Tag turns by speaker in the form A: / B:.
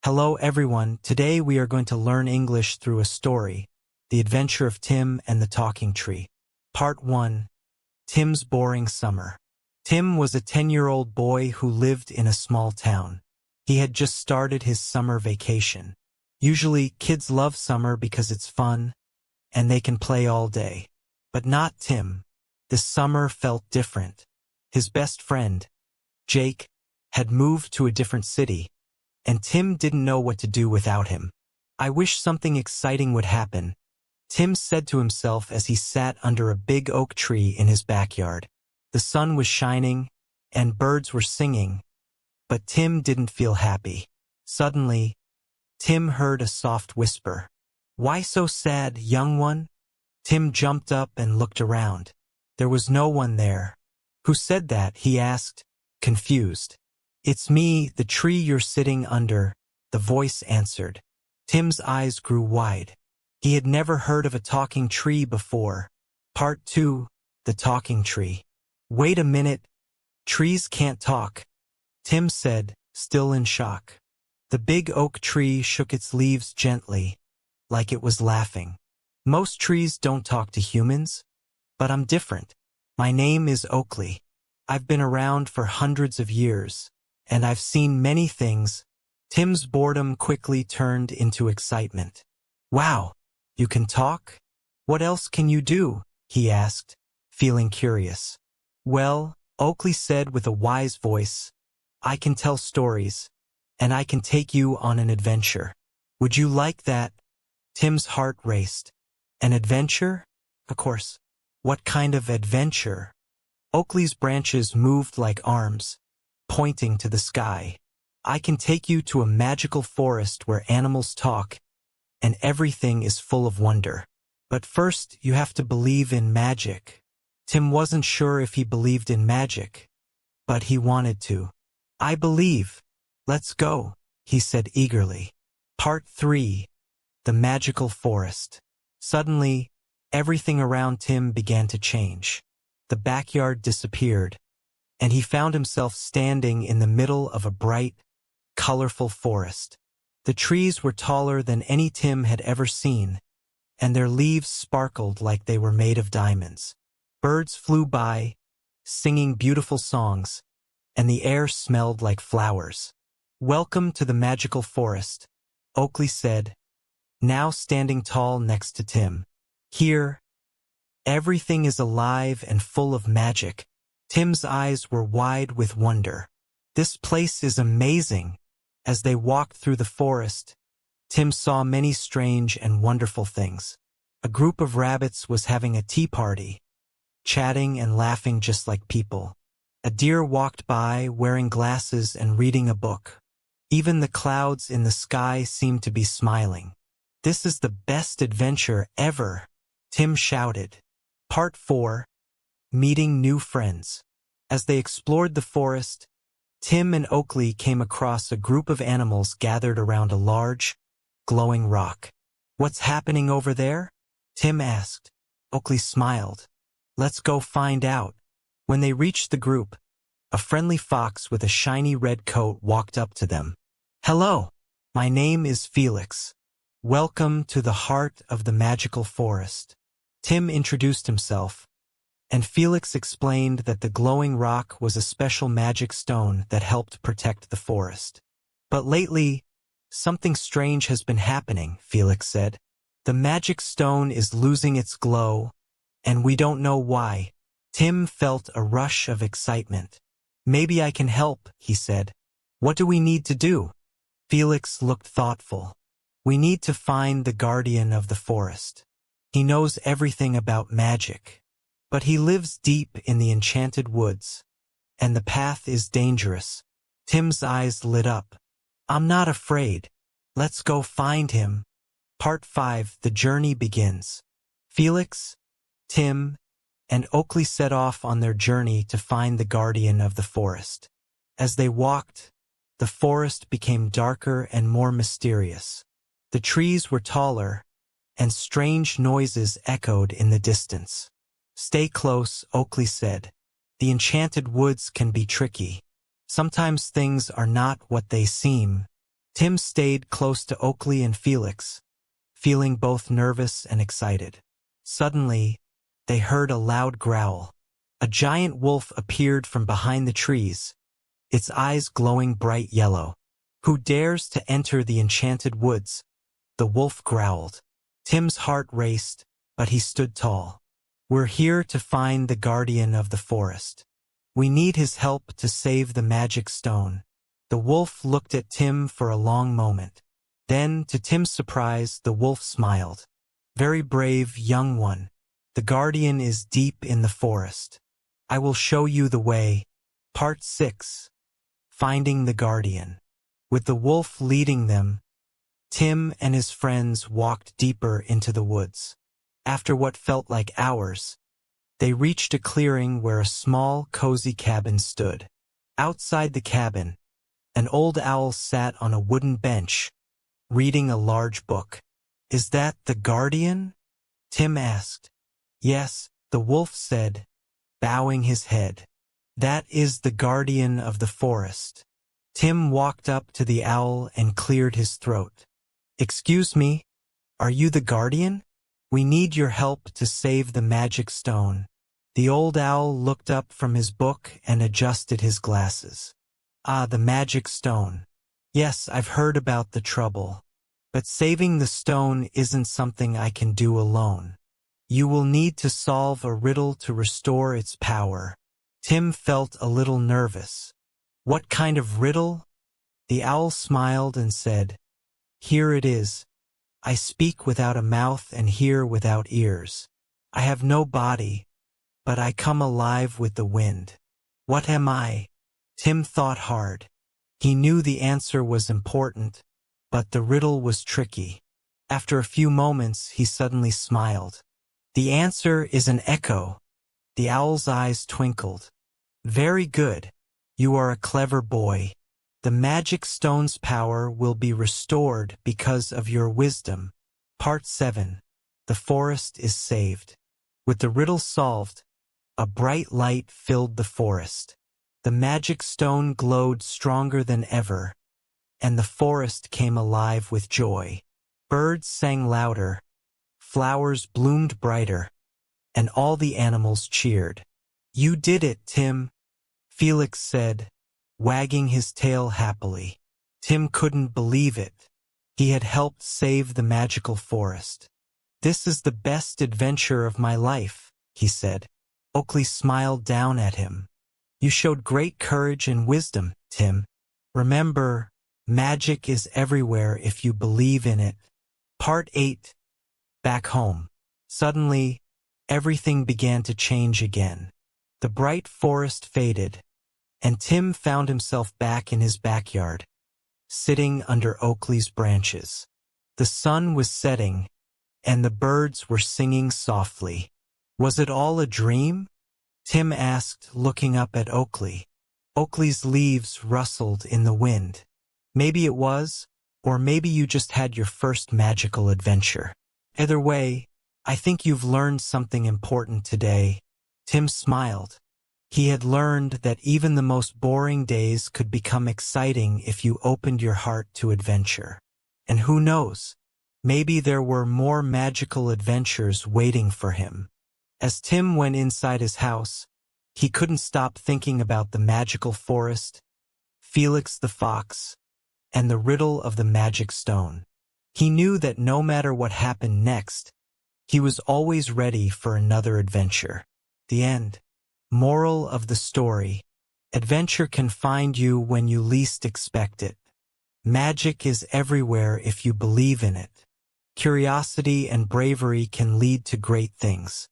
A: Hello everyone, today we are going to learn English through a story, The Adventure of Tim and the Talking Tree. Part 1. Tim's Boring Summer. Tim was a 10-year-old boy who lived in a small town. He had just started his summer vacation. Usually, kids love summer because it's fun, and they can play all day. But not Tim. This summer felt different. His best friend, Jake, had moved to a different city, and Tim didn't know what to do without him. "I wish something exciting would happen," Tim said to himself as he sat under a big oak tree in his backyard. The sun was shining, and birds were singing, but Tim didn't feel happy. Suddenly, Tim heard a soft whisper. "Why so sad, young one?" Tim jumped up and looked around. There was no one there. "Who said that?" he asked, confused. "It's me, the tree you're sitting under," the voice answered. Tim's eyes grew wide. He had never heard of a talking tree before. Part 2. The Talking Tree. "Wait a minute. Trees can't talk," Tim said, still in shock. The big oak tree shook its leaves gently, like it was laughing. "Most trees don't talk to humans, but I'm different. My name is Oakley. I've been around for hundreds of years, and I've seen many things." Tim's boredom quickly turned into excitement. "Wow, you can talk? What else can you do?" he asked, feeling curious. "Well," Oakley said with a wise voice, "I can tell stories, and I can take you on an adventure. Would you like that?" Tim's heart raced. An adventure? Of course. What kind of adventure? Oakley's branches moved like arms, pointing to the sky. "I can take you to a magical forest where animals talk, and everything is full of wonder. But first, you have to believe in magic." Tim wasn't sure if he believed in magic, but he wanted to. "I believe. Let's go," he said eagerly. Part 3. The Magical Forest. Suddenly, everything around Tim began to change. The backyard disappeared, and he found himself standing in the middle of a bright, colorful forest. The trees were taller than any Tim had ever seen, and their leaves sparkled like they were made of diamonds. Birds flew by, singing beautiful songs, and the air smelled like flowers. "Welcome to the magical forest," Oakley said, now standing tall next to Tim. "Here, everything is alive and full of magic." Tim's eyes were wide with wonder. "This place is amazing." As they walked through the forest, Tim saw many strange and wonderful things. A group of rabbits was having a tea party, chatting and laughing just like people. A deer walked by wearing glasses and reading a book. Even the clouds in the sky seemed to be smiling. "This is the best adventure ever," Tim shouted. Part 4. Meeting New Friends. As they explored the forest, Tim and Oakley came across a group of animals gathered around a large, glowing rock. "What's happening over there?" Tim asked. Oakley smiled. "Let's go find out." When they reached the group, a friendly fox with a shiny red coat walked up to them. "Hello, my name is Felix. Welcome to the heart of the magical forest." Tim introduced himself, and Felix explained that the glowing rock was a special magic stone that helped protect the forest. "But lately, something strange has been happening," Felix said. "The magic stone is losing its glow, and we don't know why." Tim felt a rush of excitement. "Maybe I can help," he said. "What do we need to do?" Felix looked thoughtful. "We need to find the guardian of the forest. He knows everything about magic, but he lives deep in the enchanted woods, and the path is dangerous." Tim's eyes lit up. "I'm not afraid. Let's go find him." Part 5. The Journey Begins. Felix, Tim, and Oakley set off on their journey to find the guardian of the forest. As they walked, the forest became darker and more mysterious. The trees were taller, and strange noises echoed in the distance. "Stay close," Oakley said. "The enchanted woods can be tricky. Sometimes things are not what they seem." Tim stayed close to Oakley and Felix, feeling both nervous and excited. Suddenly, they heard a loud growl. A giant wolf appeared from behind the trees, its eyes glowing bright yellow. "Who dares to enter the enchanted woods?" the wolf growled. Tim's heart raced, but he stood tall. "We're here to find the guardian of the forest. We need his help to save the magic stone." The wolf looked at Tim for a long moment. Then, to Tim's surprise, the wolf smiled. "Very brave, young one. The guardian is deep in the forest. I will show you the way." Part 6. Finding the Guardian. With the wolf leading them, Tim and his friends walked deeper into the woods. After what felt like hours, they reached a clearing where a small, cozy cabin stood. Outside the cabin, an old owl sat on a wooden bench, reading a large book. "Is that the guardian?" Tim asked. "Yes," the wolf said, bowing his head. "That is the guardian of the forest." Tim walked up to the owl and cleared his throat. "Excuse me, are you the guardian? We need your help to save the magic stone." The old owl looked up from his book and adjusted his glasses. "Ah, the magic stone. Yes, I've heard about the trouble. But saving the stone isn't something I can do alone. You will need to solve a riddle to restore its power." Tim felt a little nervous. "What kind of riddle?" The owl smiled and said, "Here it is. I speak without a mouth and hear without ears. I have no body, but I come alive with the wind. What am I?" Tim thought hard. He knew the answer was important, but the riddle was tricky. After a few moments, he suddenly smiled. "The answer is an echo." The owl's eyes twinkled. "Very good. You are a clever boy. The magic stone's power will be restored because of your wisdom." Part 7. The forest is saved. With the riddle solved, a bright light filled the forest. The magic stone glowed stronger than ever, and the forest came alive with joy. Birds sang louder, flowers bloomed brighter, and all the animals cheered. "You did it, Tim," Felix said, wagging his tail happily. Tim couldn't believe it. He had helped save the magical forest. "This is the best adventure of my life," he said. Oakley smiled down at him. "You showed great courage and wisdom, Tim. Remember, magic is everywhere if you believe in it." Part 8. Back home. Suddenly, everything began to change again. The bright forest faded, and Tim found himself back in his backyard, sitting under Oakley's branches. The sun was setting, and the birds were singing softly. "Was it all a dream?" Tim asked, looking up at Oakley. Oakley's leaves rustled in the wind. "Maybe it was, or maybe you just had your first magical adventure. Either way, I think you've learned something important today." Tim smiled. He had learned that even the most boring days could become exciting if you opened your heart to adventure. And who knows, maybe there were more magical adventures waiting for him. As Tim went inside his house, he couldn't stop thinking about the magical forest, Felix the fox, and the riddle of the magic stone. He knew that no matter what happened next, he was always ready for another adventure. The end. Moral of the story: adventure can find you when you least expect it. Magic is everywhere if you believe in it. Curiosity and bravery can lead to great things.